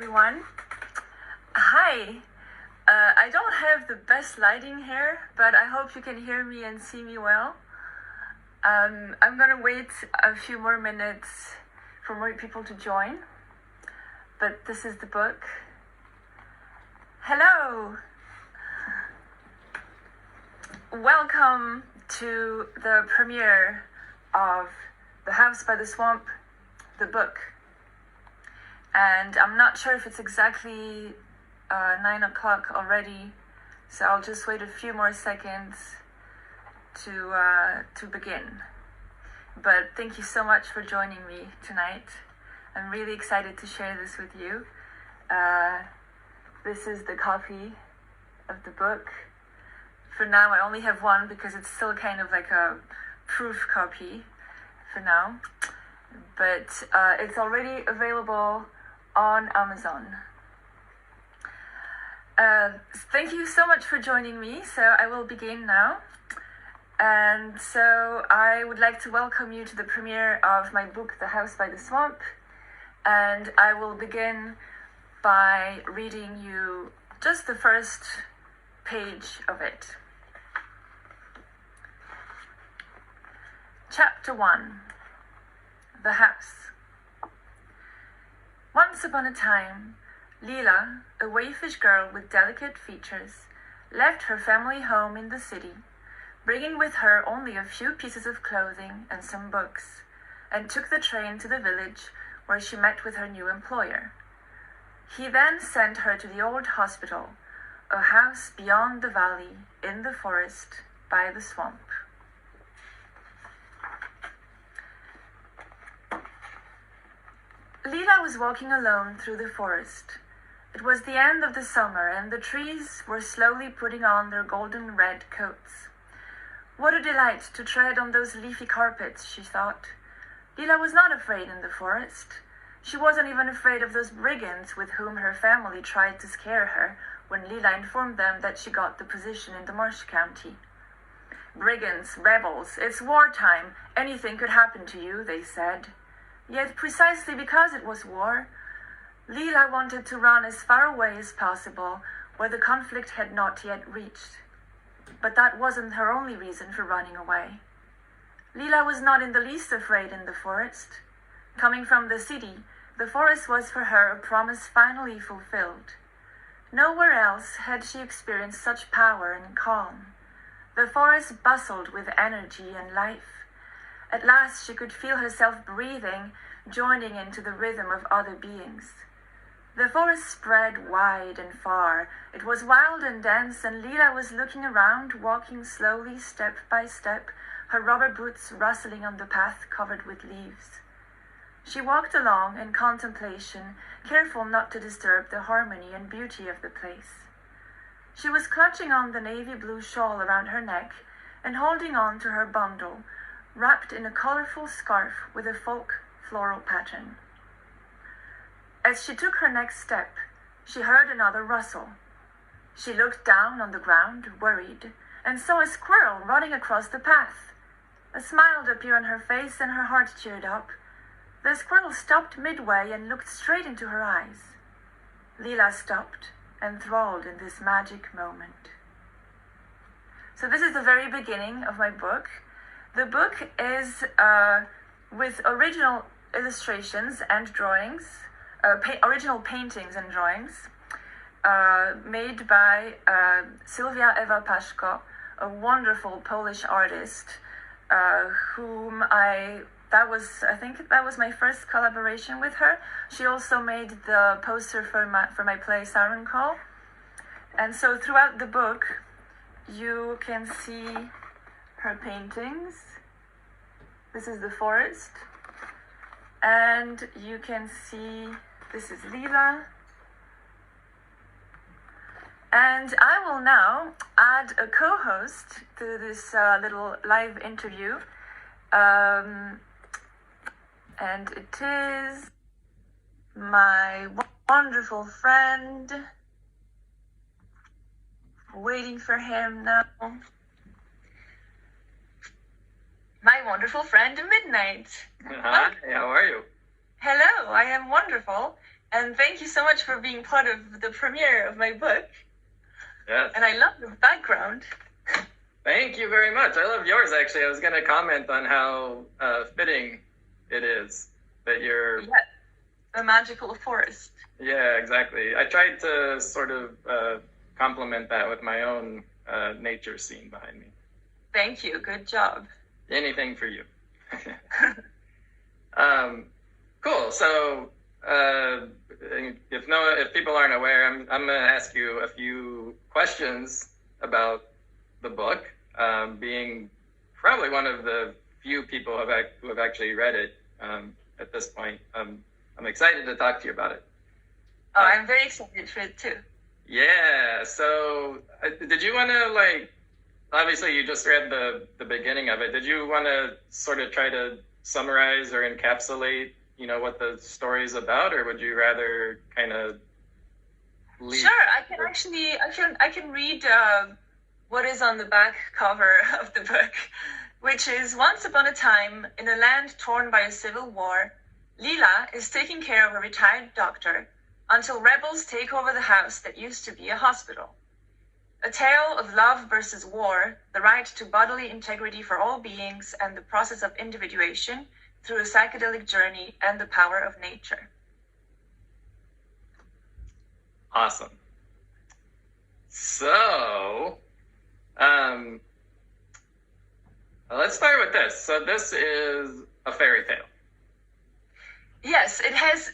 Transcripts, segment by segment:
everyone. Hi. I don't have the best lighting here, but I hope you can hear me and see me well. I'm gonna wait a few more minutes for more people to join, but this is the book. Hello. Welcome to the premiere of The House by the Swamp, the book. And I'm not sure if it's exactly 9 o'clock already, so I'll just wait a few more seconds to begin. But thank you so much for joining me tonight. I'm really excited to share this with you. This is the copy of the book. For now, I only have one because it's still kind of like a proof copy for now. But it's already available on Amazon. Thank you so much for joining me. So I will begin now. And so I would like to welcome you to the premiere of my book, The House by the Swamp. And I will begin by reading you just the first page of it. Chapter 1. The House. Once upon a time, Lila, a waifish girl with delicate features, left her family home in the city, bringing with her only a few pieces of clothing and some books, and took the train to the village where she met with her new employer. He then sent her to the old hospital, a house beyond the valley, in the forest, by the swamp. Lila was walking alone through the forest. It was the end of the summer, and the trees were slowly putting on their golden red coats. What a delight to tread on those leafy carpets, she thought. Lila was not afraid in the forest. She wasn't even afraid of those brigands with whom her family tried to scare her when Lila informed them that she got the position in the Marsh County. Brigands, rebels, it's wartime. Anything could happen to you, they said. Yet precisely because it was war, Lila wanted to run as far away as possible where the conflict had not yet reached. But that wasn't her only reason for running away. Lila was not in the least afraid in the forest. Coming from the city, the forest was for her a promise finally fulfilled. Nowhere else had she experienced such power and calm. The forest bustled with energy and life. At last she could feel herself breathing, joining into the rhythm of other beings. The forest spread wide and far. It was wild and dense, and Lila was looking around, walking slowly, step by step, her rubber boots rustling on the path covered with leaves. She walked along in contemplation, careful not to disturb the harmony and beauty of the place. She was clutching on the navy blue shawl around her neck and holding on to her bundle, wrapped in a colorful scarf with a folk floral pattern. As she took her next step, she heard another rustle. She looked down on the ground, worried, and saw a squirrel running across the path. A smile appeared on her face and her heart cheered up. The squirrel stopped midway and looked straight into her eyes. Lila stopped, enthralled in this magic moment. So this is the very beginning of my book. The book is with original illustrations and drawings, original paintings and drawings, made by Sylwia Ewa Paszko, a wonderful Polish artist, whom I think that was my first collaboration with her. She also made the poster for my play Siren Call. And so throughout the book, you can see her paintings. This is the forest, and you can see this is Lila. And I will now add a co-host to this little live interview, and it is my wonderful friend. Waiting for him now. My wonderful friend Midnight. Hi, how are you? Hello, I am wonderful. and thank you so much for being part of the premiere of my book. Yes. And I love the background. Thank you very much. I love yours, actually. I was going to comment on how fitting it is that you're... Yes, a magical forest. Yeah, exactly. I tried to sort of complement that with my own nature scene behind me. Thank you. Good job. Anything for you. Cool. So if people aren't aware, I'm going to ask you a few questions about the book, being probably one of the few people who have actually read it at this point. I'm excited to talk to you about it. Oh, I'm very excited for it too. Yeah. So did you want to, obviously you just read the beginning of it. Did you want to sort of try to summarize or encapsulate, what the story is about, or would you rather kind of leave? Sure, I can actually, I can read what is on the back cover of the book, which is: once upon a time, in a land torn by a civil war, Lila is taking care of a retired doctor until rebels take over the house that used to be a hospital. A tale of love versus war, the right to bodily integrity for all beings, and the process of individuation through a psychedelic journey and the power of nature. Awesome. So, let's start with this. So this is a fairy tale. Yes, it has.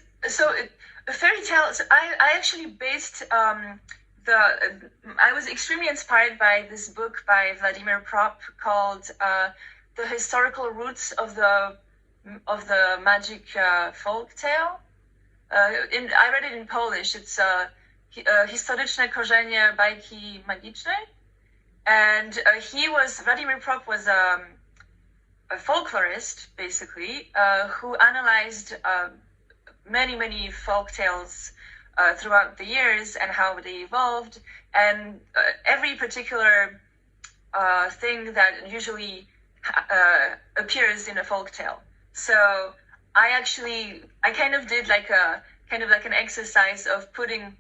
A fairy tale. So I actually based I was extremely inspired by this book by Vladimir Prop called "The Historical Roots of the Magic Folk Tale." I read it in Polish. It's Historyczne korzenie bajki magicznej, and Vladimir Prop was a folklorist, basically, who analyzed many folk tales throughout the years and how they evolved, and every particular thing that usually appears in a folk tale. So I kind of did like an exercise of putting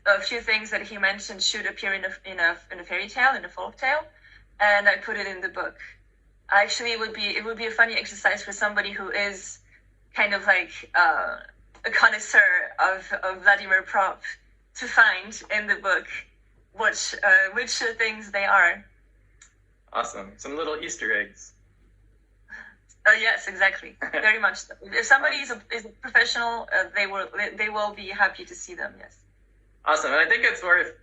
a few things that he mentioned should appear in a fairy tale, in a folk tale, and I put it in the book. Actually, it would be a funny exercise for somebody who is kind of like a connoisseur of Vladimir Prop to find in the book which things they are. Awesome. Some little Easter eggs. Yes, exactly. Very much so. If somebody is a professional, they will be happy to see them. Yes. Awesome. And I think it's worth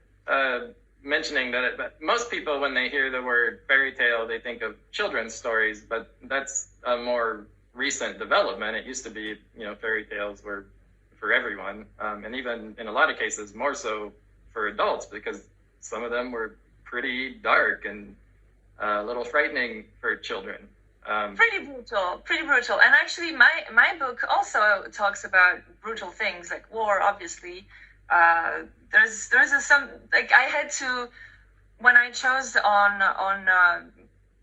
mentioning that most people, when they hear the word fairy tale, they think of children's stories, but that's a more recent development. It used to be, fairy tales were for everyone, and even in a lot of cases more so for adults, because some of them were pretty dark and a little frightening for children. Pretty brutal. And actually, my book also talks about brutal things like war. Obviously, there's I had to, when I chose on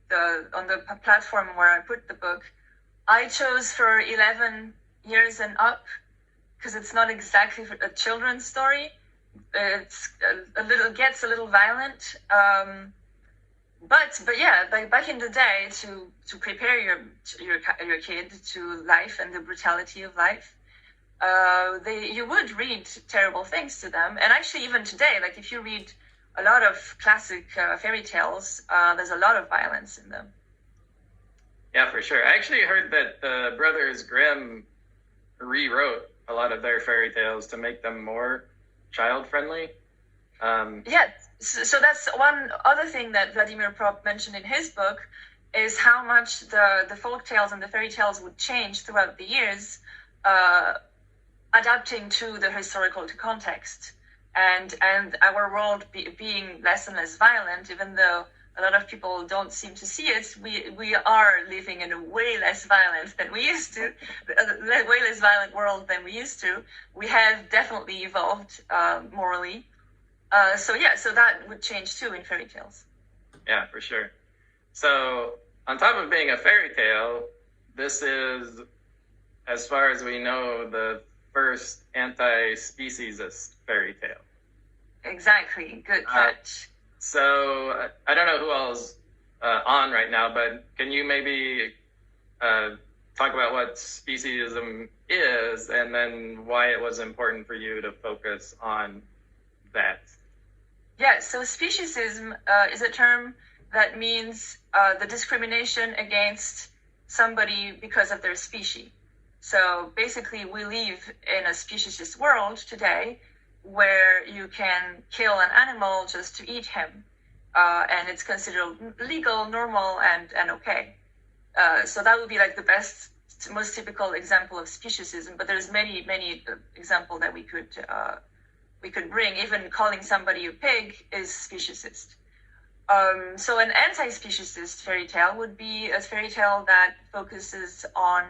the platform where I put the book, I chose for 11 years and up, because it's not exactly a children's story. It's gets a little violent. But yeah, back in the day, to prepare your kid to life and the brutality of life, you would read terrible things to them. And actually, even today, like if you read a lot of classic fairy tales, there's a lot of violence in them. Yeah, for sure. I actually heard that the Brothers Grimm rewrote a lot of their fairy tales to make them more child-friendly. Yeah, so that's one other thing that Vladimir Prop mentioned in his book, is how much the folk tales and the fairy tales would change throughout the years, adapting to the historical context, and our world being less and less violent. Even though a lot of people don't seem to see it, we are living in a way less violent than we used to, way less violent world than we used to. We have definitely evolved morally. So that would change too in fairy tales. Yeah, for sure. So on top of being a fairy tale, this is, as far as we know, the first anti-speciesist fairy tale. Exactly. Good catch. So I don't know who all's on right now, but can you maybe talk about what speciesism is and then why it was important for you to focus on that? Yeah, so speciesism is a term that means the discrimination against somebody because of their species. So basically, we live in a speciesist world today where you can kill an animal just to eat him, and it's considered legal, normal, and okay. So that would be like the best, most typical example of speciesism. But there's many examples that we could bring. Even calling somebody a pig is speciesist. So an anti-speciesist fairy tale would be a fairy tale that focuses on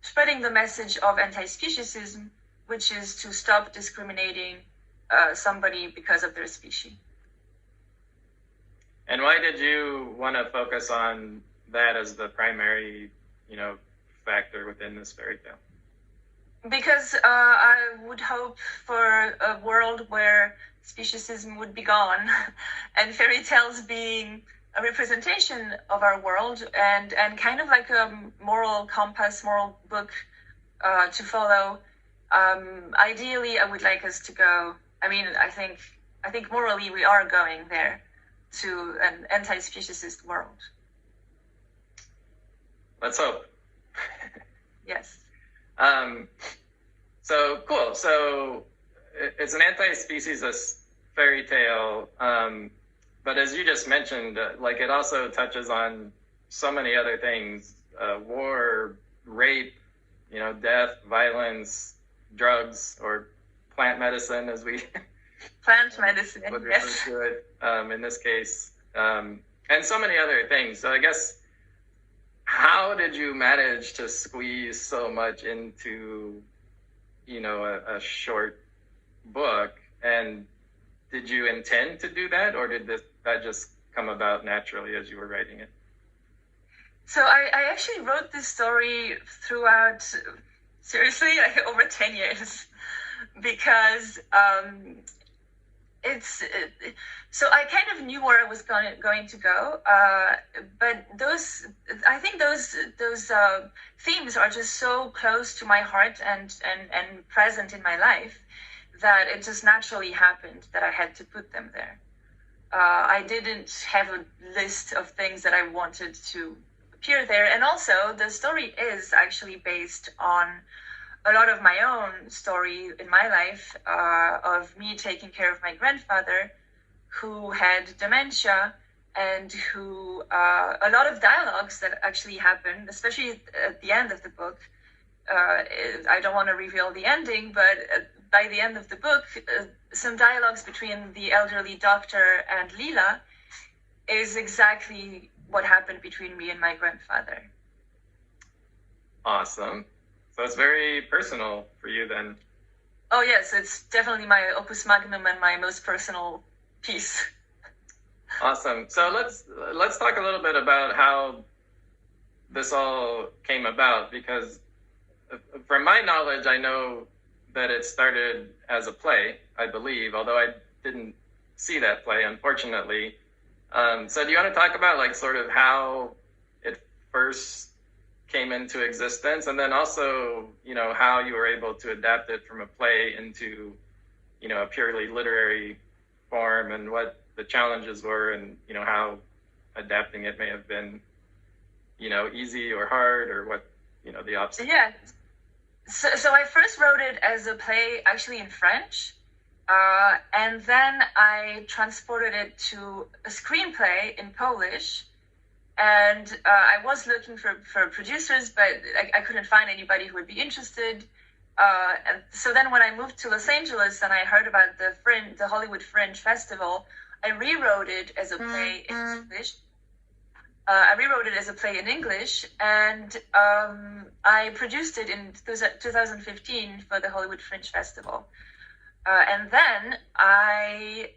spreading the message of anti-speciesism, which is to stop discriminating somebody because of their species. And why did you want to focus on that as the primary, factor within this fairy tale? Because I would hope for a world where speciesism would be gone and fairy tales being a representation of our world and kind of like a moral compass, moral book to follow. Ideally, I would like us to go, I think morally we are going there to an anti-speciesist world. Let's hope. Yes. So cool. So it's an anti-speciesist fairy tale, but as you just mentioned, it also touches on so many other things: war, rape, death, violence, drugs, or plant medicine, as we plant medicine would yes. refer to it in this case, and so many other things. So I guess, how did you manage to squeeze so much into, a short book? And did you intend to do that, or did that just come about naturally as you were writing it? So I actually wrote this story throughout, seriously, like over 10 years, because so I kind of knew where I was going to go, but those themes are just so close to my heart and present in my life that it just naturally happened that I had to put them there. I didn't have a list of things that I wanted to appear there, and also the story is actually based on a lot of my own story in my life of me taking care of my grandfather who had dementia, and who a lot of dialogues that actually happened, especially at the end of the book. I don't want to reveal the ending, but by the end of the book, some dialogues between the elderly doctor and Lila is exactly what happened between me and my grandfather. Awesome. So it's very personal for you then. Oh yes, it's definitely my opus magnum and my most personal piece. Awesome. So let's talk a little bit about how this all came about, because from my knowledge, I know that it started as a play, I believe, although I didn't see that play, unfortunately. So do you want to talk about sort of how it first came into existence, and then also, how you were able to adapt it from a play into, a purely literary form, and what the challenges were, and, how adapting it may have been, easy or hard, or what, the obstacle. Yeah. So I first wrote it as a play, actually in French, and then I transported it to a screenplay in Polish. And I was looking for producers, but I couldn't find anybody who would be interested. And so then when I moved to Los Angeles and I heard about the Hollywood Fringe Festival, I rewrote it as a play in English. And I produced it in 2015 for the Hollywood Fringe Festival. And then I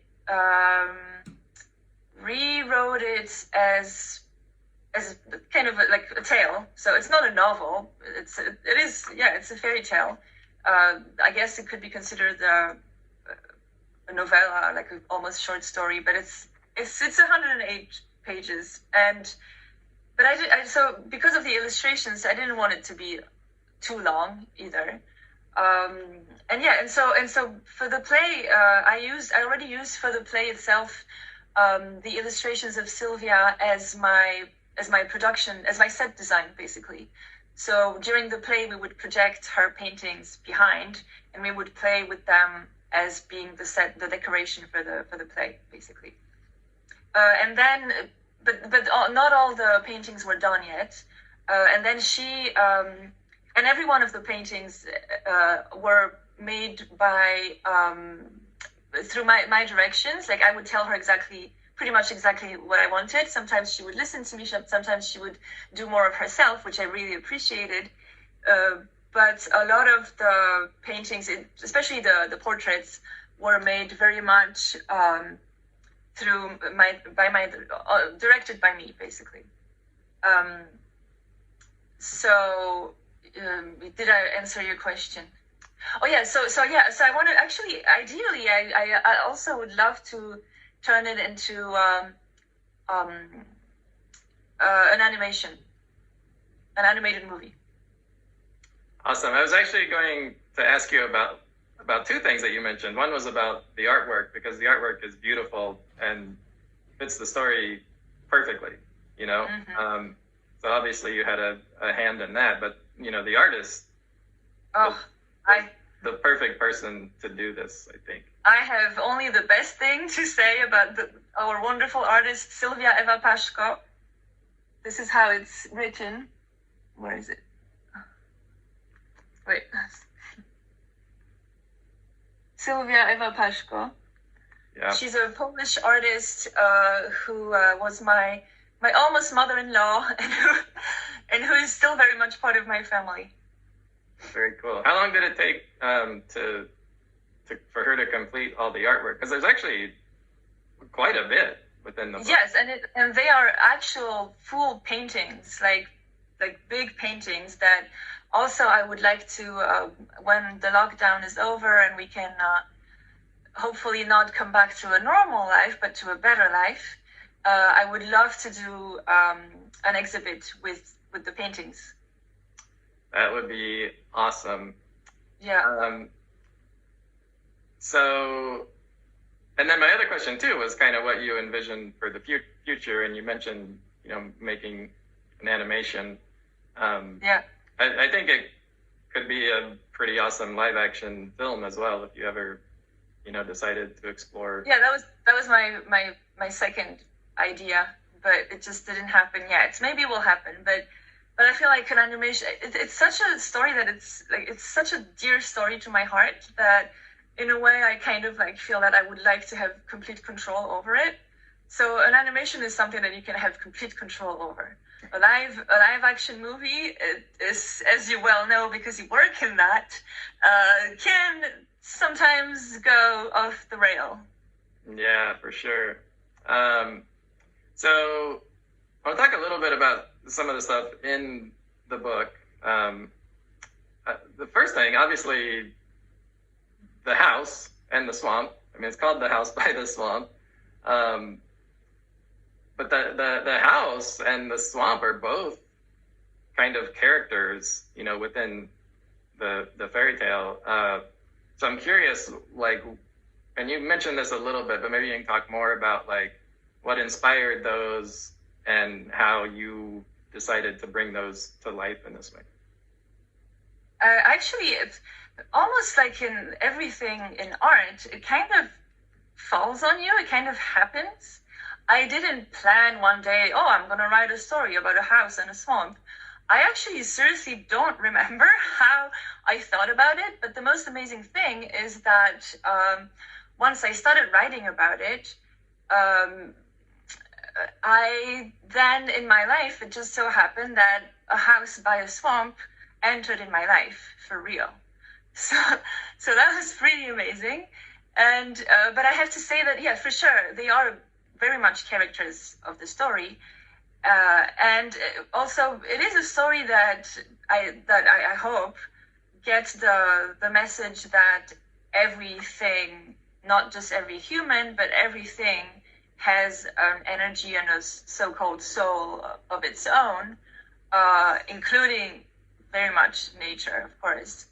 rewrote it as kind of like a tale. So it's not a novel. It's a fairy tale. I guess it could be considered a novella, like an almost short story, but it's 108 pages, so because of the illustrations, I didn't want it to be too long either. And so for the play, I already used for the play itself the illustrations of Sylvia as my set design, basically. So during the play, we would project her paintings behind, and we would play with them as being the decoration for the play, basically. But not all the paintings were done yet. And then and every one of the paintings were made by through my directions. Like, I would tell her pretty much exactly what I wanted. Sometimes she would listen to me. Sometimes she would do more of herself, which I really appreciated. But a lot of the paintings, especially the portraits, were made very much directed by me, basically. Did I answer your question? Oh yeah, so I wanted, actually, ideally, I also would love to turn it into an animated movie. Awesome. I was actually going to ask you about two things that you mentioned. One was about the artwork, because the artwork is beautiful and fits the story perfectly, you know? Mm-hmm. So obviously you had a hand in that, but, you know, the artist, the perfect person to do this, I think. I have only the best thing to say about our wonderful artist, Sylvia Eva Paszko. This is how it's written. Where is it? Wait. Sylvia Eva Paszko. Yeah. She's a Polish artist who was my almost mother-in-law, and who is still very much part of my family. Very cool. How long did it take for her to complete all the artwork? Because there's actually quite a bit within the book. Yes, and they are actual full paintings, like big paintings that also I would like to, when the lockdown is over and we can hopefully not come back to a normal life, but to a better life, I would love to do an exhibit with the paintings. That would be awesome. Yeah. So, and then my other question too was kind of what you envisioned for the future, and you mentioned, you know, making an animation. Yeah. I think it could be a pretty awesome live action film as well, if you ever, you know, decided to explore. Yeah, that was my second idea, but it just didn't happen yet. Maybe it will happen, but I feel like an animation, it's such a story that it's such a dear story to my heart that in a way I kind of like feel that I would like to have complete control over it. So an animation is something that you can have complete control over. A live action movie is, as you well know because you work in that, can sometimes go off the rail. Yeah, for sure. So I want to talk a little bit about some of the stuff in the book. The first thing, obviously, the house and the swamp. I mean, it's called The House by the Swamp. But the house and the swamp are both kind of characters, you know, within the fairy tale. So I'm curious, like, and you mentioned this a little bit, but maybe you can talk more about like what inspired those and how you decided to bring those to life in this way. Actually, it's almost like in everything in art, it kind of falls on you. It kind of happens. I didn't plan one day, I'm going to write a story about a house and a swamp. I actually seriously don't remember how I thought about it, but the most amazing thing is that once I started writing about it, I then in my life, it just so happened that a house by a swamp entered in my life for real. So that was pretty amazing. And but I have to say that, yeah, for sure, they are very much characters of the story. And also, it is a story that I hope get the message that everything, not just every human, but everything has an energy and a so-called soul of its own, including very much nature, of course,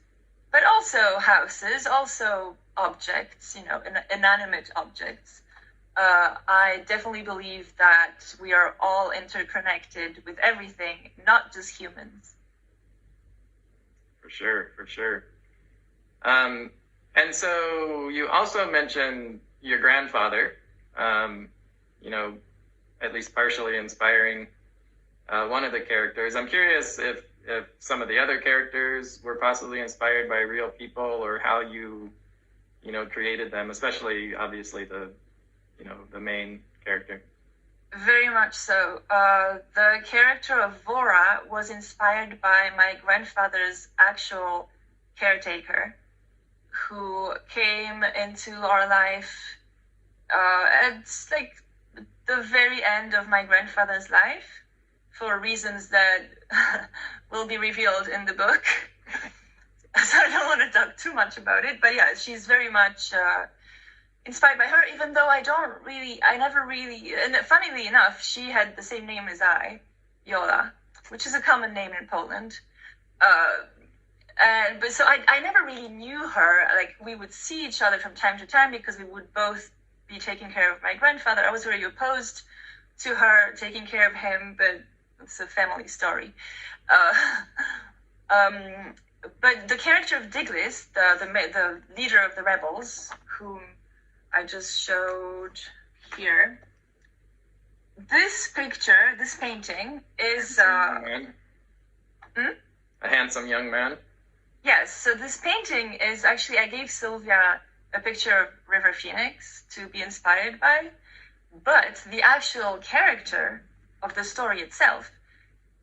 but also houses, also objects, inanimate objects. I definitely believe that we are all interconnected with everything, not just humans. For sure. And so you also mentioned your grandfather, at least partially inspiring one of the characters. I'm curious if some of the other characters were possibly inspired by real people, or how you created them, especially obviously the main character. Very much so. The character of Vora was inspired by my grandfather's actual caretaker, who came into our life at like the very end of my grandfather's life, for reasons that will be revealed in the book. So I don't want to talk too much about it, but yeah, she's very much inspired by her, even though I never really, and funnily enough, she had the same name as I, Jola, which is a common name in Poland. But so I never really knew her. Like, we would see each other from time to time because we would both be taking care of my grandfather. I was very opposed to her taking care of him, but it's a family story. But the character of Diglis, the leader of the rebels, whom I just showed here. This painting is a handsome young man. Yes, so this painting is actually, I gave Sylvia a picture of River Phoenix to be inspired by, but the actual character of the story itself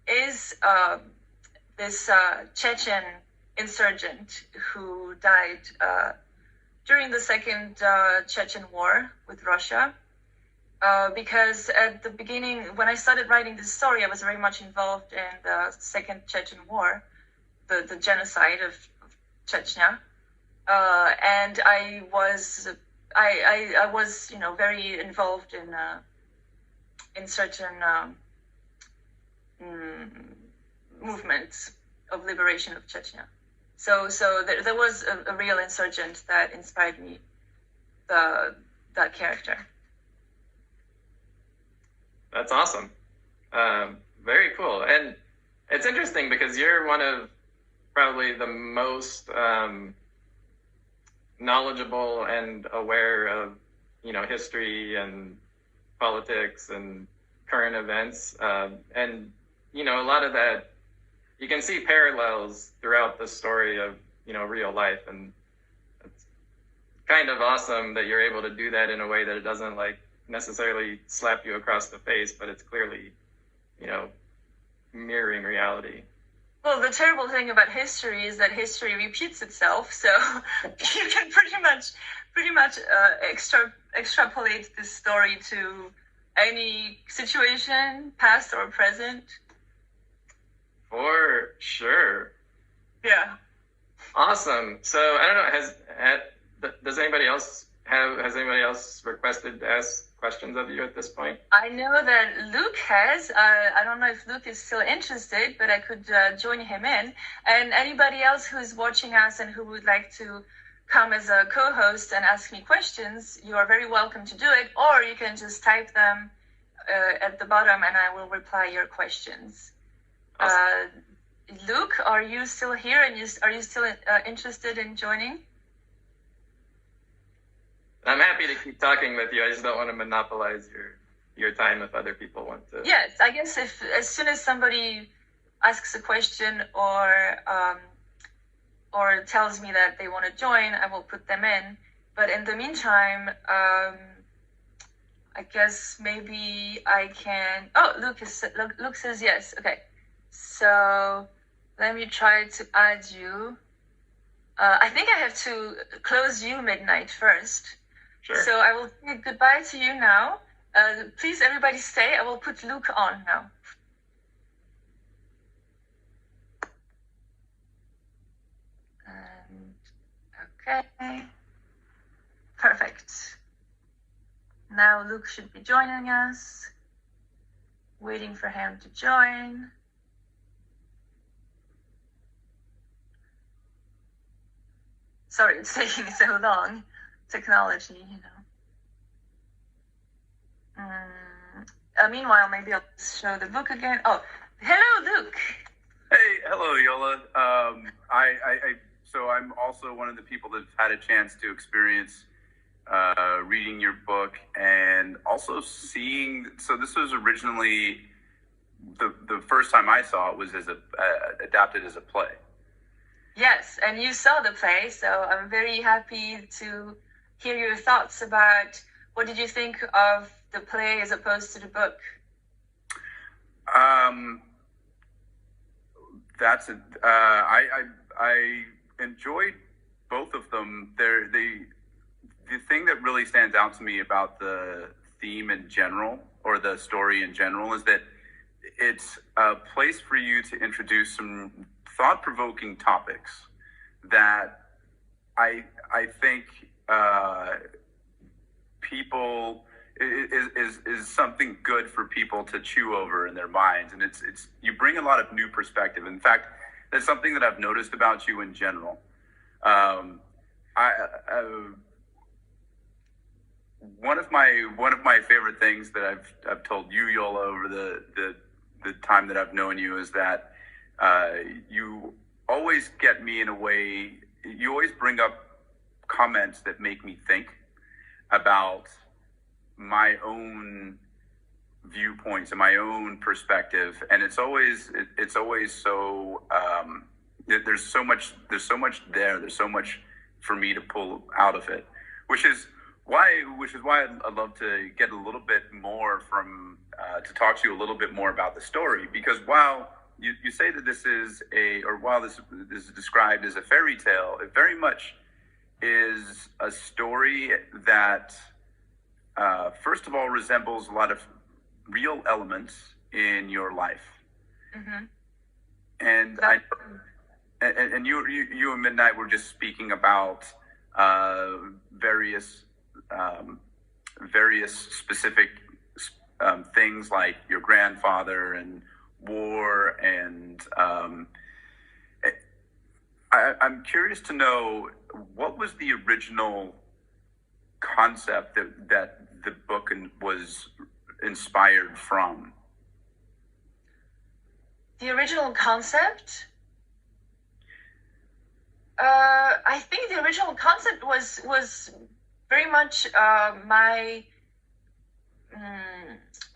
is this Chechen insurgent who died during the Second Chechen War with Russia. Because at the beginning, when I started writing this story, I was very much involved in the Second Chechen War, the genocide of Chechnya, and I was very involved in certain movements of liberation of Chechnya. So there was a real insurgent that inspired me, that character. That's awesome. Very cool. And it's interesting because you're one of probably the most knowledgeable and aware of, history and politics and current events. And, a lot of that, you can see parallels throughout the story of, real life. And it's kind of awesome that you're able to do that in a way that it doesn't necessarily slap you across the face, but it's clearly, mirroring reality. Well, the terrible thing about history is that history repeats itself. So you can pretty much extrapolate this story to any situation, past or present. For sure. Yeah. Awesome. So I don't know. Has anybody else requested to ask questions of you at this point? I know that Luke has. I don't know if Luke is still interested, but I could join him in. And anybody else who's watching us and who would like to come as a co-host and ask me questions, you are very welcome to do it. Or you can just type them at the bottom and I will reply your questions. Awesome. Luke, are you still here and are you still interested in joining? I'm happy to keep talking with you. I just don't want to monopolize your time if other people want to. Yes, I guess if as soon as somebody asks a question or tells me that they want to join, I will put them in. But in the meantime, I guess maybe I can. Oh, Luke says yes. Okay, so let me try to add you. I think I have to close you midnight first. Sure. So I will say goodbye to you now. Please, everybody stay. I will put Luke on now. Okay. Perfect. Now Luke should be joining us. Waiting for him to join. Sorry, it's taking so long. Technology, you know. Meanwhile, maybe I'll show the book again. Oh, hello, Luke. Hey, hello, Jola. So I'm also one of the people that had a chance to experience reading your book and also seeing. So this was originally the first time I saw it was as adapted as a play. Yes, and you saw the play, so I'm very happy to hear your thoughts about what did you think of the play as opposed to the book. I enjoyed both of them. The thing that really stands out to me about the theme in general, or the story in general, is that it's a place for you to introduce some thought-provoking topics that I think people is something good for people to chew over in their minds, and it's you bring a lot of new perspective. In fact, that's something that I've noticed about you in general. One of my favorite things that I've told you, Jola, over the time that I've known you is that you always get me in a way. You always bring up comments that make me think about my own viewpoints and my own perspective, and it's always so there's so much there. There's so much for me to pull out of it, which is why I'd love to get a little bit more from to talk to you a little bit more about the story, because while you say that this is while this is described as a fairy tale, it very much is a story that first of all resembles a lot of real elements in your life. Mm-hmm. And you and Midnight were just speaking about various specific things like your grandfather and war, and I'm curious to know, what was the original concept that the book was inspired from? The original concept? I think the original concept was very much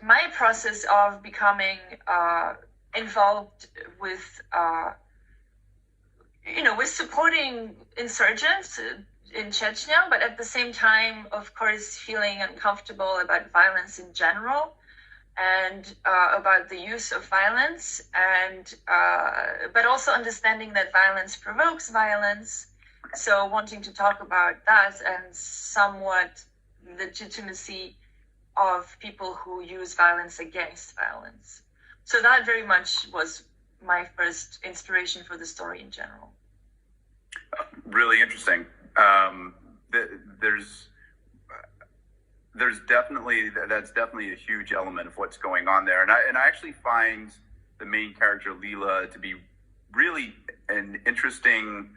my process of becoming involved with with supporting insurgents in Chechnya, but at the same time, of course, feeling uncomfortable about violence in general, and about the use of violence, and but also understanding that violence provokes violence. So wanting to talk about that and somewhat legitimacy of people who use violence against violence. So that very much was my first inspiration for the story in general. Really interesting. There's definitely a huge element of what's going on there, and I actually find the main character Leela to be really an interesting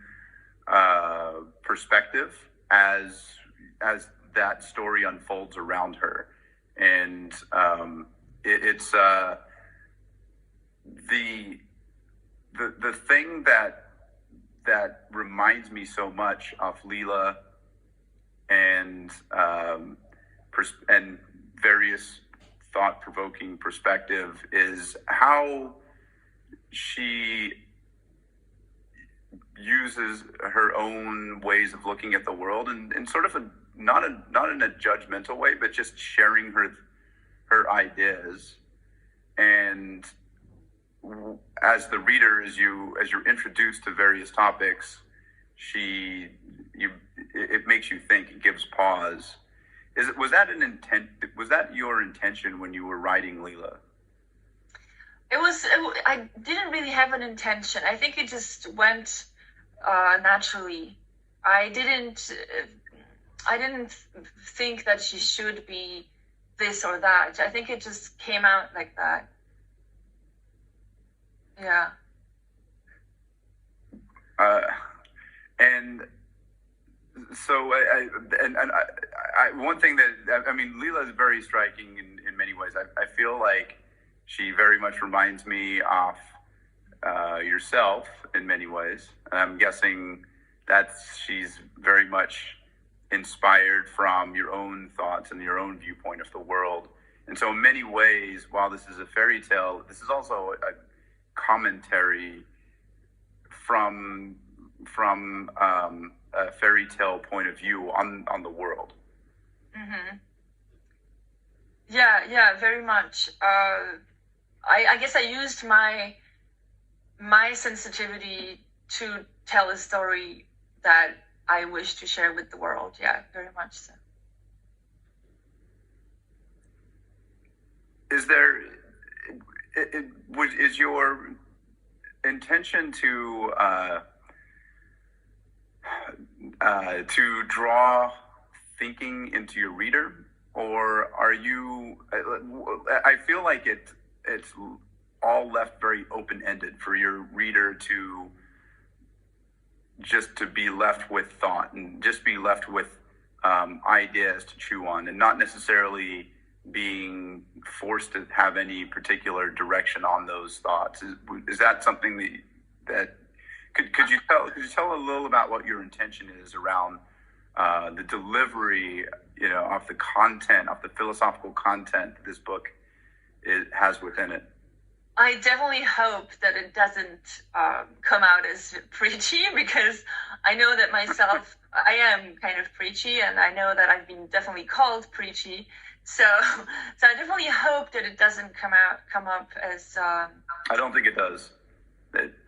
perspective as that story unfolds around her, and it's the thing that reminds me so much of Leela and various thought-provoking perspective is how she uses her own ways of looking at the world, and sort of not in a judgmental way, but just sharing her ideas. And as the reader, as you're introduced to various topics, it makes you think. It gives pause. Was that your intention when you were writing Leela? I didn't really have an intention. I think it just went naturally. I didn't think that she should be this or that. I think it just came out like that. Yeah. And so, one thing that, I mean, Leela is very striking in many ways. I feel like she very much reminds me of yourself in many ways. I'm guessing that she's very much inspired from your own thoughts and your own viewpoint of the world. And so in many ways, while this is a fairy tale, this is also a commentary from a fairy tale point of view on the world. Mm-hmm. Yeah, very much. I guess I used my sensitivity to tell a story that I wish to share with the world. Yeah, very much so. Is there, is your intention to draw thinking into your reader, or are you? I feel like it's all left very open-ended for your reader to just to be left with thought and just be left with ideas to chew on, and not necessarily being forced to have any particular direction on those thoughts. Is that something that could you tell a little about what your intention is around the delivery, of the content, of the philosophical content that this book has within it? I definitely hope that it doesn't come out as preachy, because I know that myself, I am kind of preachy, and I know that I've been definitely called preachy. So I definitely hope that it doesn't come up as. I don't think it does.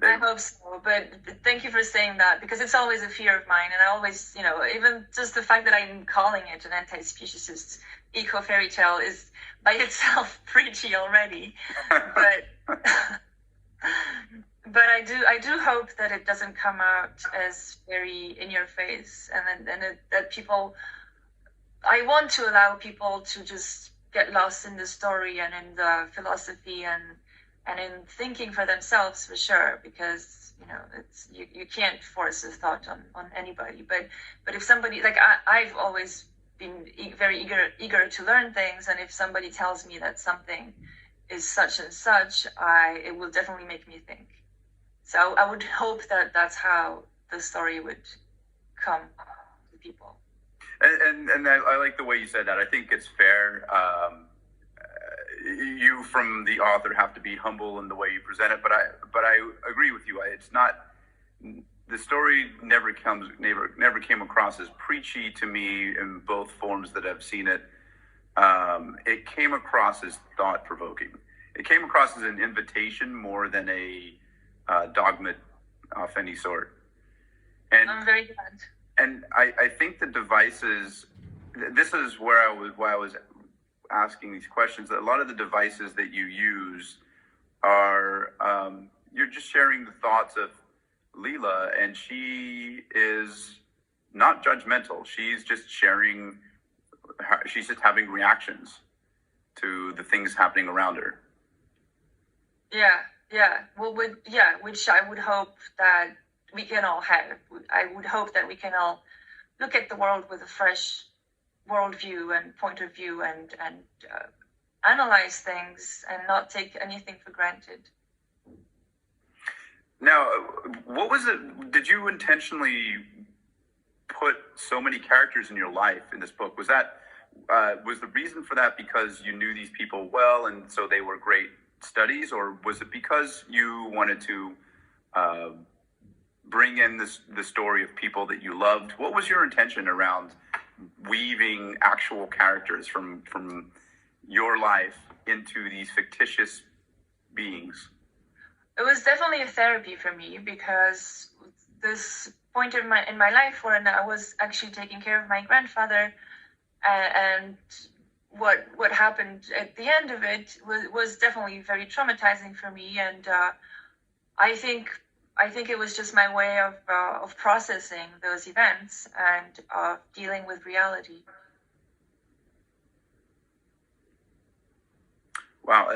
I hope so, but thank you for saying that, because it's always a fear of mine, and I always, even just the fact that I'm calling it an anti-speciesist eco fairy tale is by itself preachy already. But I do hope that it doesn't come out as very in your face, and that people. I want to allow people to just get lost in the story and in the philosophy and in thinking for themselves, for sure, because it's you can't force a thought on anybody. But if somebody, like I've always been very eager to learn things, and if somebody tells me that something is such and such, it will definitely make me think. So I would hope that that's how the story would come to people. And I like the way you said that. I think it's fair. You, from the author, have to be humble in the way you present it. But I agree with you. It's not. The story never came across as preachy to me in both forms that I've seen it. It came across as thought-provoking. It came across as an invitation more than a dogma of any sort. And I'm very glad. And I think the devices, this is why I was asking these questions, that a lot of the devices that you use are, you're just sharing the thoughts of Leela, and she is not judgmental. She's just sharing, she's just having reactions to the things happening around her. Yeah. Well, which I would hope that we can all have. I would hope that we can all look at the world with a fresh worldview and point of view, and analyze things and not take anything for granted. Now, what was it? Did you intentionally put so many characters in your life in this book? Was that was the reason for that because you knew these people well and so they were great studies, or was it because you wanted to bring in the story of people that you loved? What was your intention around weaving actual characters from your life into these fictitious beings? It was definitely a therapy for me, because this point in my life when I was actually taking care of my grandfather, and what happened at the end of it was definitely very traumatizing for me, and I think I think it was just my way of processing those events and of dealing with reality. Wow,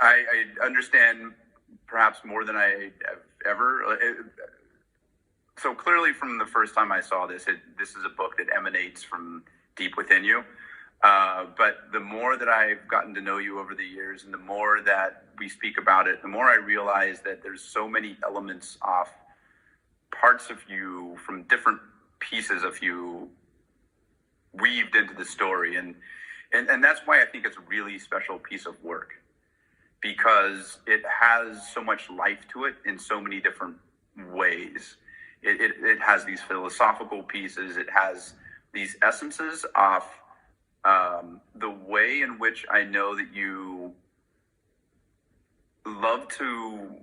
I understand perhaps more than I have ever. So clearly, from the first time I saw this, this is a book that emanates from deep within you. But the more that I've gotten to know you over the years, and the more that we speak about it, the more I realize that there's so many elements off parts of you from different pieces of you weaved into the story. And that's why I think it's a really special piece of work, because it has so much life to it in so many different ways. It has these philosophical pieces. It has these essences of the way in which I know that you love to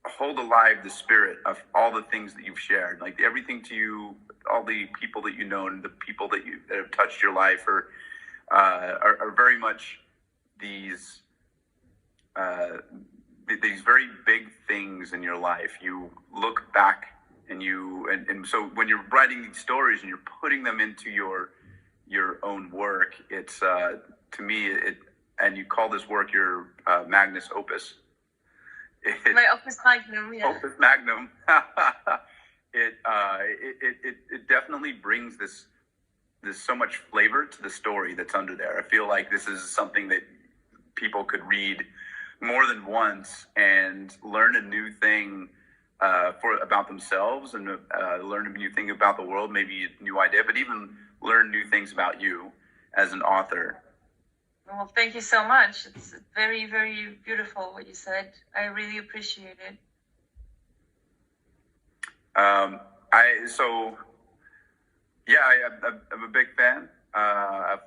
hold alive the spirit of all the things that you've shared, like everything to you, all the people that you know and the people that have touched your life are very much these very big things in your life. You look back and so when you're writing these stories and you're putting them into your own work, it's to me and you call this work your magnus opus. My opus magnum, yeah. Opus magnum. It definitely brings this so much flavor to the story that's under there. I feel like this is something that people could read more than once and learn a new thing about themselves, and learn a new thing about the world, maybe a new idea, but even learn new things about you as an author. Well, thank you so much. It's very, very beautiful what you said. I really appreciate it. I'm a big fan of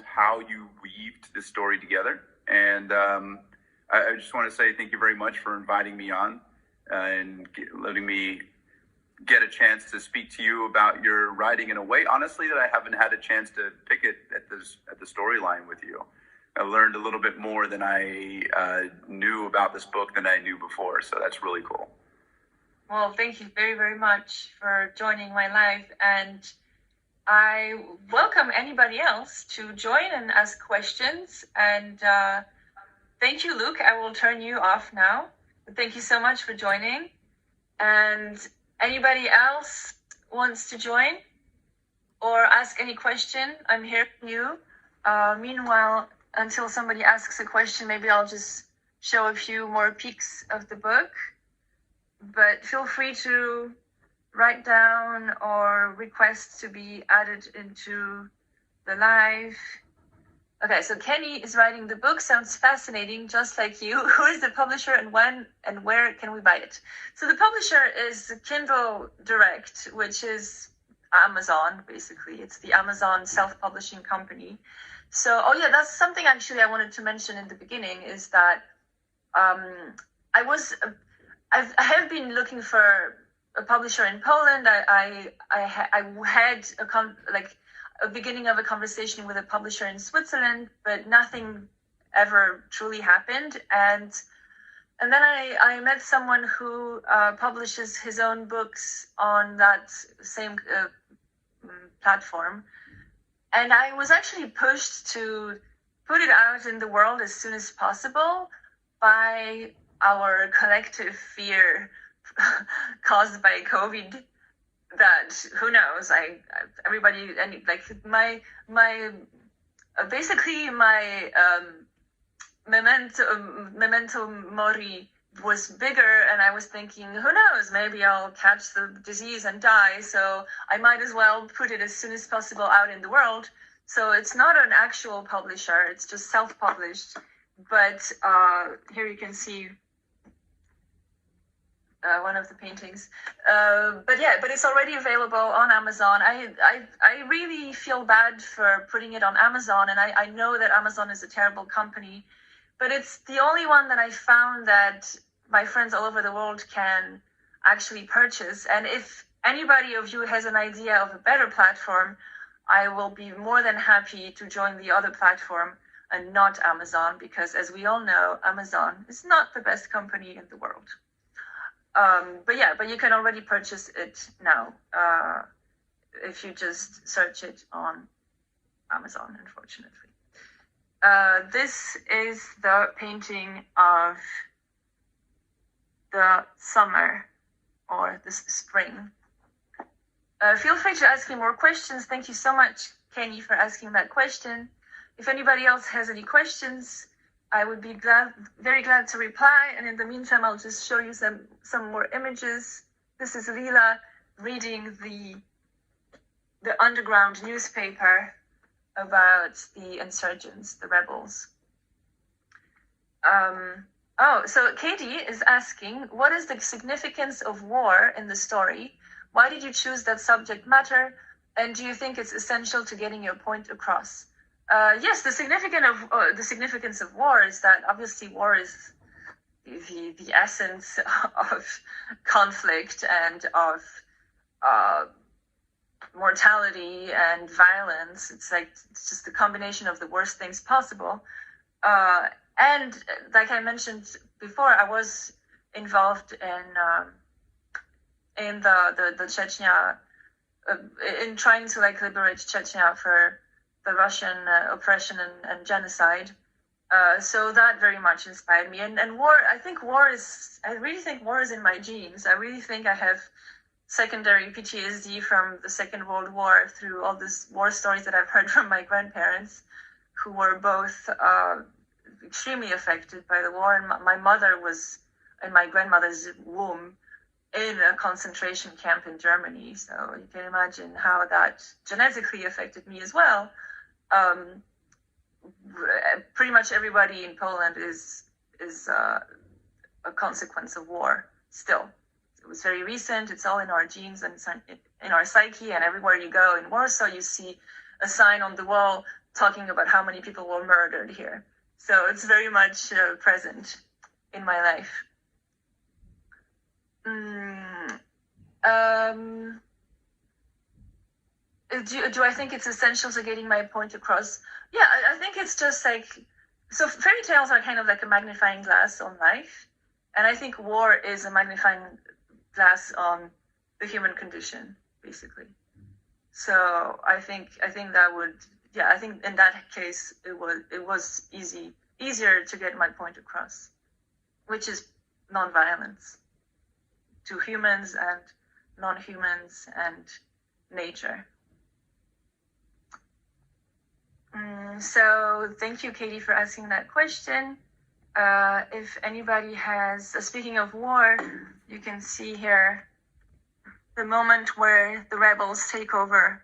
how you weaved this story together, and I just want to say thank you very much for inviting me on and letting me get a chance to speak to you about your writing in a way, honestly, that I haven't had a chance to pick it at the storyline with you. I learned a little bit more than I knew about this book than I knew before, so that's really cool. Well, thank you very, very much for joining my live, and I welcome anybody else to join and ask questions. And thank you, Luke. I will turn you off now. Thank you so much for joining. And anybody else wants to join or ask any question, I'm here for you. Meanwhile, until somebody asks a question, maybe I'll just show a few more peeks of the book. But feel free to write down or request to be added into the live. Okay, so Kenny is writing the book. Sounds fascinating, just like you. Who is the publisher and when and where can we buy it? So the publisher is Kindle Direct, which is Amazon, basically. It's the Amazon self-publishing company. So, oh yeah, that's something actually I wanted to mention in the beginning, is that I have been looking for a publisher in Poland. I had a beginning of a conversation with a publisher in Switzerland, but nothing ever truly happened. And then I met someone who publishes his own books on that same platform. And I was actually pushed to put it out in the world as soon as possible by our collective fear caused by COVID. That who knows? Everybody, and like my basically my memento mori was bigger, and I was thinking, who knows? Maybe I'll catch the disease and die. So I might as well put it as soon as possible out in the world. So it's not an actual publisher; it's just self-published. But here you can see one of the paintings. But it's already available on Amazon. I really feel bad for putting it on Amazon, and I know that Amazon is a terrible company, but it's the only one that I found that my friends all over the world can actually purchase. And if anybody of you has an idea of a better platform, I will be more than happy to join the other platform and not Amazon, because as we all know, Amazon is not the best company in the world. But you can already purchase it now if you just search it on Amazon, unfortunately. This is the painting of the summer or the spring. Feel free to ask me more questions. Thank you so much, Kenny, for asking that question. If anybody else has any questions, I would be very glad to reply. And in the meantime, I'll just show you some more images. This is Lila reading the underground newspaper about the insurgents, the rebels. So Katie is asking, what is the significance of war in the story? Why did you choose that subject matter? And do you think it's essential to getting your point across? Yes, the significance of war is that obviously war is the essence of conflict and of mortality and violence. It's just the combination of the worst things possible. And like I mentioned before, I was involved in the Chechnya, in trying to liberate Chechnya for the Russian oppression and genocide. So that very much inspired me. And war, I really think war is in my genes. I really think I have secondary PTSD from the Second World War through all these war stories that I've heard from my grandparents, who were both extremely affected by the war. And my mother was in my grandmother's womb in a concentration camp in Germany. So you can imagine how that genetically affected me as well. Pretty much everybody in Poland is a consequence of war still. It was very recent. It's all in our genes and in our psyche. And everywhere you go in Warsaw, you see a sign on the wall talking about how many people were murdered here. So it's very much present in my life. Do I think it's essential to getting my point across? Yeah, I think it's just so fairy tales are kind of like a magnifying glass on life. And I think war is a magnifying glass on the human condition, basically. So I think that would, I think in that case, it was easier to get my point across, which is nonviolence to humans and non-humans and nature. So thank you, Katie, for asking that question. If anybody has, speaking of war, you can see here the moment where the rebels take over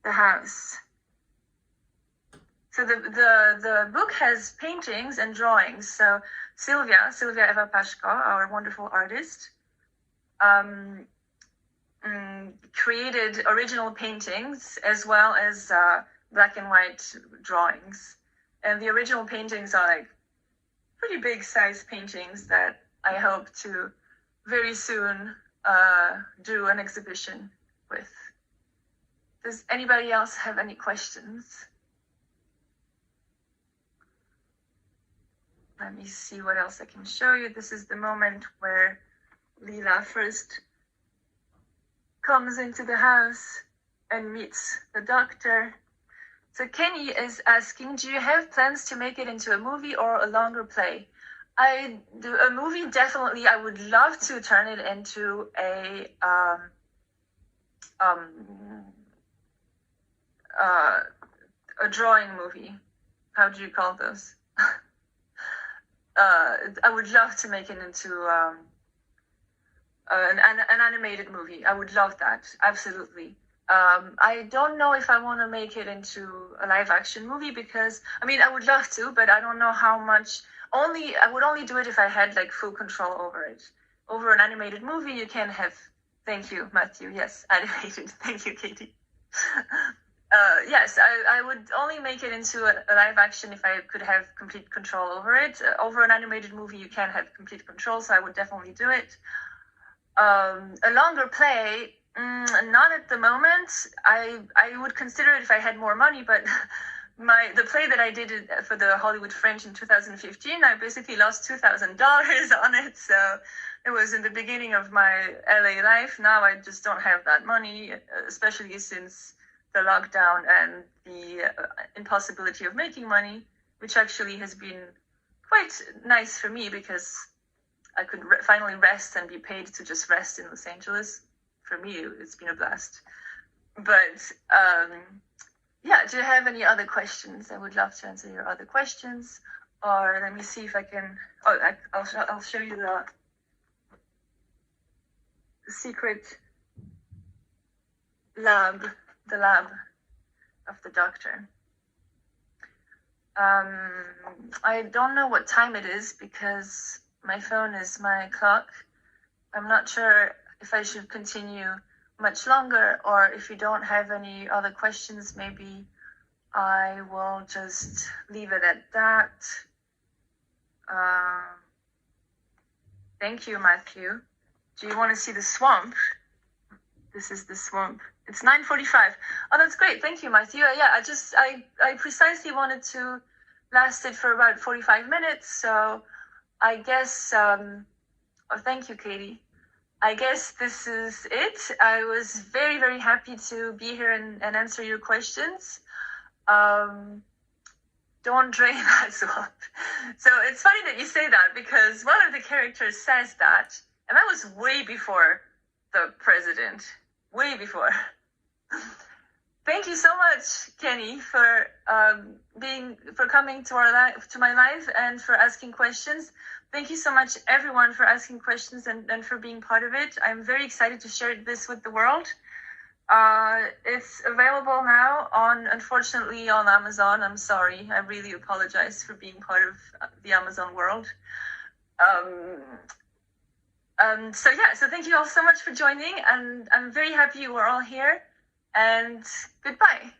the house. So the book has paintings and drawings. So Sylvia Eva Paszko, our wonderful artist, created original paintings as well as black and white drawings. And the original paintings are pretty big size paintings that I hope to very soon do an exhibition with. Does anybody else have any questions? Let me see what else I can show you. This is the moment where Lila first comes into the house and meets the doctor. So Kenny is asking, do you have plans to make it into a movie or a longer play? A movie, definitely. I would love to turn it into a drawing movie. How do you call those? I would love to make it into an animated movie. I would love that, absolutely. I don't know if I want to make it into a live action movie because, I would love to, but I don't know how much. I would only do it if I had full control over it. Over an animated movie, you can have. Thank you, Matthew. Yes, animated. Thank you, Katie. Yes, I would only make it into a live action if I could have complete control over it. Over an animated movie, you can have complete control, so I would definitely do it. A longer play, not at the moment. I would consider it if I had more money, but the play that I did for the Hollywood Fringe in 2015, I basically lost $2,000 on it. So it was in the beginning of my LA life. Now I just don't have that money, especially since the lockdown and the impossibility of making money, which actually has been quite nice for me because I could finally rest and be paid to just rest in Los Angeles. For me, it's been a blast. But yeah, do you have any other questions? I would love to answer your other questions. Or let me see if I can. Oh, I'll show you the secret lab, the lab of the doctor. I don't know what time it is because my phone is my clock. I'm not sure if I should continue much longer, or if you don't have any other questions, maybe I will just leave it at that. Thank you, Matthew. Do you want to see the swamp? This is the swamp. It's 9:45. Oh, that's great. Thank you, Matthew. Yeah, I precisely wanted to last it for about 45 minutes. So I guess, oh, thank you, Katie. I guess this is it. I was very, very happy to be here and answer your questions. Don't drain that swamp. So it's funny that you say that because one of the characters says that, and that was way before the president. Way before. Thank you so much, Kenny, for coming to my live and for asking questions. Thank you so much, everyone, for asking questions and for being part of it. I'm very excited to share this with the world. It's available now unfortunately on Amazon. I'm sorry. I really apologize for being part of the Amazon world. So thank you all so much for joining, and I'm very happy you were all here, and goodbye.